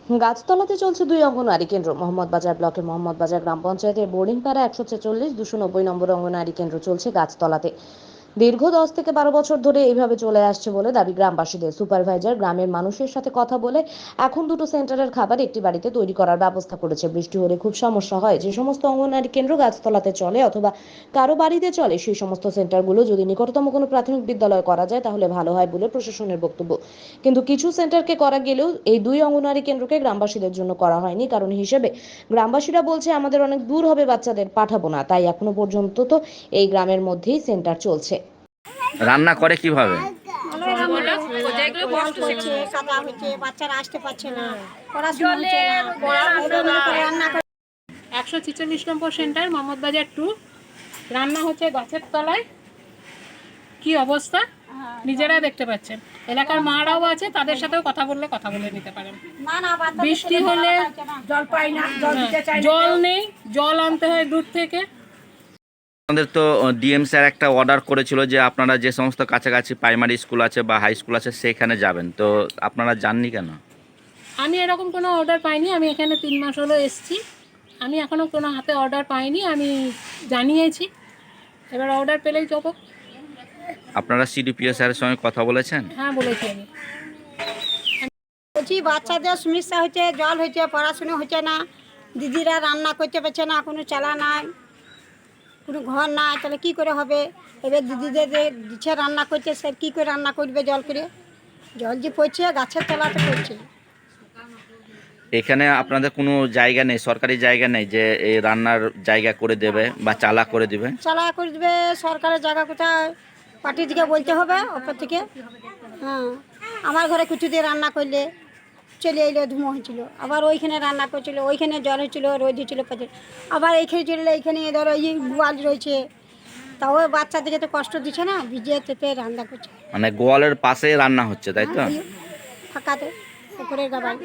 গাছতলাতে চলছে 2 অঙ্গনওয়াড়ি কেন্দ্র। মোহাম্মদবাজার ব্লকের মোহাম্মদবাজার গ্রাম পঞ্চায়েতের বোর্ডিংপাড়া 146-290 নম্বর অঙ্গনওয়াড়ি কেন্দ্র চলছে গাছতলাতে। দীর্ঘ 10 থেকে 12 বছর ধরে এইভাবে চলে আসছে বলে দাবি গ্রামবাসীদের। সুপারভাইজার গ্রামের মানুষের সাথে কথা বলে এখন দুটো সেন্টারের খাবার একটি বাড়িতে তৈরি করার ব্যবস্থা করেছে। বৃষ্টি হলে খুব সমস্যা হয়। যে সমস্ত অঙ্গনওয়াড়ি কেন্দ্র গাছতলাতে চলে অথবা কারো বাড়িতে চলে, সেই সমস্ত সেন্টারগুলো যদি নিকটতম কোনো প্রাথমিক বিদ্যালয় করা যায় তাহলে ভালো হয় বলে প্রশাসনের বক্তব্য। কিন্তু কিছু সেন্টারকে করা গেলেও এই 2 অঙ্গনওয়াড়ি কেন্দ্রকে গ্রামবাসীদের জন্য করা হয়নি। কারণ হিসেবে গ্রামবাসীরা বলছে, আমাদের অনেক দূর হবে, বাচ্চাদের পাঠাবো না। তাই এখনো পর্যন্ত তো এই গ্রামের মধ্যেই সেন্টার চলছে। রান্না করে কিভাবে? বাচ্চারা আসতে পারছে না, পড়াশোনা হচ্ছে না, রান্না 146 নম্বর সেন্টার মোহাম্মদবাজার 2 রান্না হচ্ছে গাছের তলায়। কি অবস্থা নিজেরা দেখতে পাচ্ছেন। এলাকার মারাও আছে, তাদের সাথেও কথা বলে নিতে পারেন। বৃষ্টি হলে জল পাই না, জল নেই, জল আনতে হয় দূর থেকে। আমাদের তো ডিএম স্যার একটা অর্ডার করেছিল যে আপনারা যে সমস্ত কাছাকাছি প্রাইমারি স্কুল আছে বা হাই স্কুল আছে সেখানে যাবেন, তো আপনারা যাননি কেন? আমি এরকম কোনো অর্ডার পাইনি। আমি এখানে 3 মাস হলো এসেছি, আমি এখনও কোনো হাতে অর্ডার পাইনি। আমি জানিয়েছি, এবার অর্ডার পেলেই যাবো। আপনারা সিডিপিও স্যারের সঙ্গে কথা বলেছেন? হ্যাঁ, বলেছি আমি। বলছি বাচ্চাদের সমস্যা হচ্ছে, জল হচ্ছে, পড়াশুনো হচ্ছে না, দিদিরা রান্না করতে পারছে না, কোনো চালা নাই, কোনো ঘর নাই, তাহলে কী করে হবে? এবার দিদিদের যে দিচ্ছে রান্না করছে, সে কী করে রান্না করবে? জল করে, জল যে পড়ছে গাছের তলাতে পড়ছে। এখানে আপনাদের কোনো জায়গা নেই, সরকারি জায়গা নেই যে এই রান্নার জায়গা করে দেবে বা চালা করে দেবে? চালা করে দেবে সরকারের জায়গা কোথায়? পার্টি থেকে বলতে হবে, ওপর থেকে। হ্যাঁ, আমার ঘরে কিছু দিয়ে রান্না করলে চলে এলো, ধুমো হয়েছিল, আবার ওইখানে রান্না করছিল, ওইখানে জল হয়েছিল, রোদ হয়েছিল, আবার এইখানে চলে, এইখানে ধরো এই গোয়াল রয়েছে, তাও বাচ্চাদেরকে তো কষ্ট দিচ্ছে না, ভিজিয়ে তেতে রান্না করছে। মানে গোয়ালের পাশে রান্না হচ্ছে, তাই তো? ফাঁকাতে পুকুরের গাবায়।